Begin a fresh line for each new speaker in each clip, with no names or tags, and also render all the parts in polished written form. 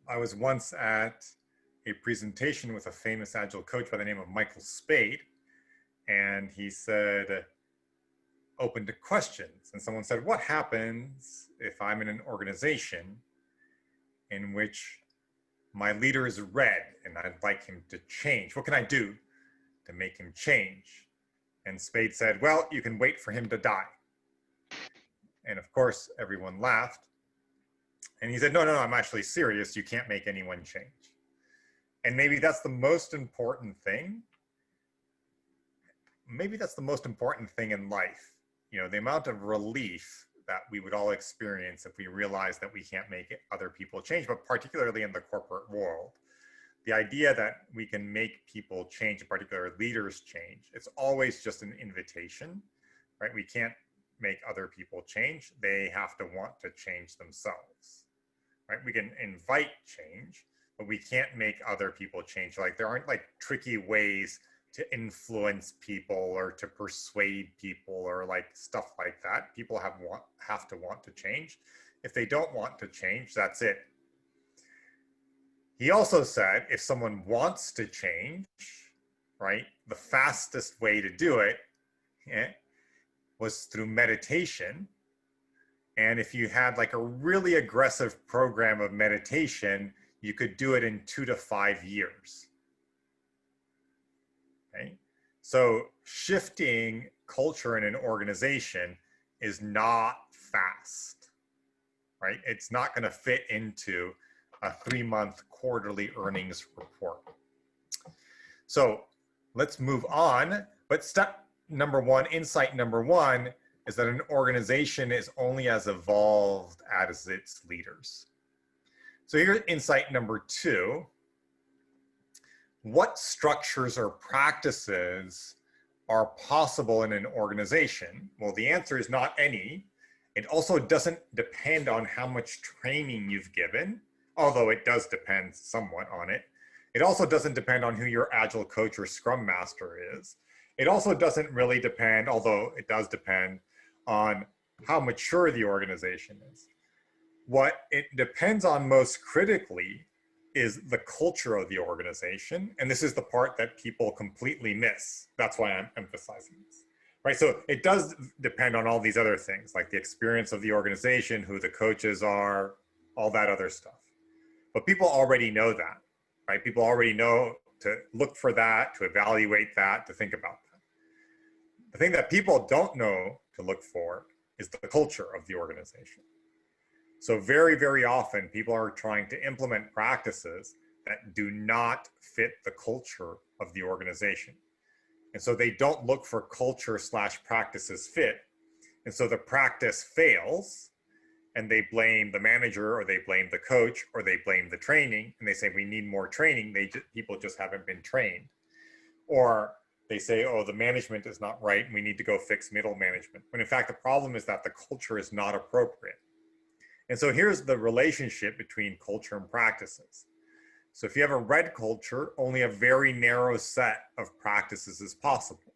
I was once at a presentation with a famous Agile coach by the name of Michael Spade, and he said, open to questions. And someone said, what happens if I'm in an organization in which my leader is red and I'd like him to change? What can I do to make him change? And Spade said, well, you can wait for him to die. And of course, everyone laughed. And he said, no, I'm actually serious. You can't make anyone change. And maybe that's the most important thing. Maybe that's the most important thing in life. You know, the amount of relief that we would all experience if we realize that we can't make other people change, but particularly in the corporate world. The idea that we can make people change, in particular leaders change, it's always just an invitation, right? We can't make other people change. They have to want to change themselves, right? We can invite change, but we can't make other people change. Like there aren't like tricky ways to influence people or to persuade people or like stuff like that. People have to want to change. If they don't want to change, that's it. He also said if someone wants to change, right, the fastest way to do it was through meditation. And if you had like a really aggressive program of meditation, you could do it in 2 to 5 years. Okay? So shifting culture in an organization is not fast, right? It's not going to fit into a 3-month quarterly earnings report. So let's move on. But step number one, insight number one, is that an organization is only as evolved as its leaders. So here's insight number two. What structures or practices are possible in an organization? Well, the answer is not any. It also doesn't depend on how much training you've given, although it does depend somewhat on it. It also doesn't depend on who your Agile coach or Scrum Master is. It also doesn't really depend, although it does depend, on how mature the organization is. What it depends on most critically is the culture of the organization. And this is the part that people completely miss. That's why I'm emphasizing this, right? So it does depend on all these other things, like the experience of the organization, who the coaches are, all that other stuff. But people already know that, right? People already know to look for that, to evaluate that, to think about that. The thing that people don't know to look for is the culture of the organization. So very, very often people are trying to implement practices that do not fit the culture of the organization. And so they don't look for culture / practices fit. And so the practice fails and they blame the manager or they blame the coach or they blame the training and they say, we need more training. People just haven't been trained. Or they say, oh, the management is not right and we need to go fix middle management. When in fact, the problem is that the culture is not appropriate. And so here's the relationship between culture and practices. So if you have a red culture, only a very narrow set of practices is possible.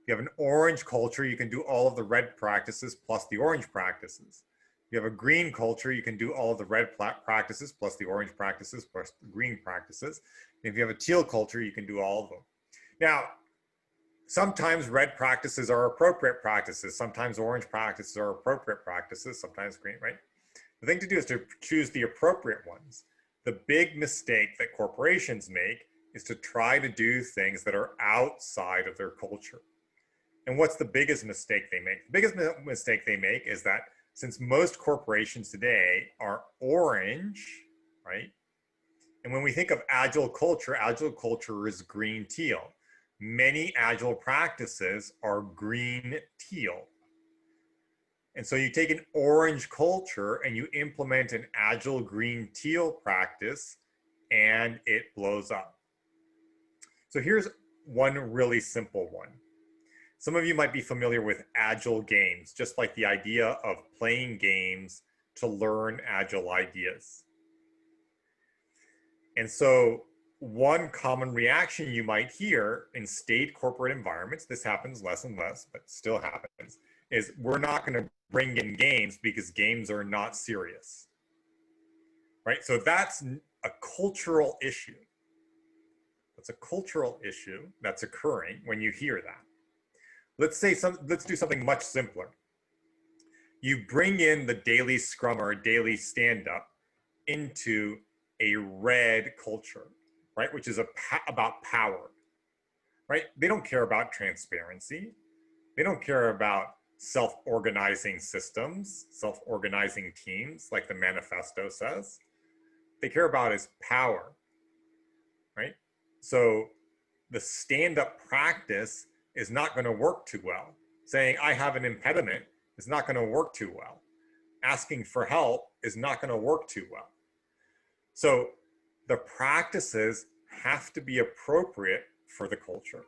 If you have an orange culture, you can do all of the red practices plus the orange practices. If you have a green culture, you can do all of the red practices plus the orange practices plus the green practices. And if you have a teal culture, you can do all of them. Now, sometimes red practices are appropriate practices. Sometimes orange practices are appropriate practices. Sometimes green, right? The thing to do is to choose the appropriate ones. The big mistake that corporations make is to try to do things that are outside of their culture. And what's the biggest mistake they make? The biggest mistake they make is that since most corporations today are orange, right? And when we think of Agile culture is green teal. Many Agile practices are green teal. And so you take an orange culture and you implement an Agile green teal practice and it blows up. So here's one really simple one. Some of you might be familiar with Agile games, just like the idea of playing games to learn Agile ideas. And so one common reaction you might hear in state corporate environments, this happens less and less, but still happens, is we're not going to bring in games because games are not serious, right? So that's a cultural issue. That's a cultural issue that's occurring when you hear that. Let's do something much simpler. You bring in the daily scrum or daily stand-up into a red culture, right? Which is about power, right? They don't care about transparency. They don't care about self-organizing systems, self-organizing teams, like the manifesto says. They care about is power, right? So the stand-up practice is not going to work too well. Saying I have an impediment is not going to work too well. Asking for help is not going to work too well. So the practices have to be appropriate for the culture.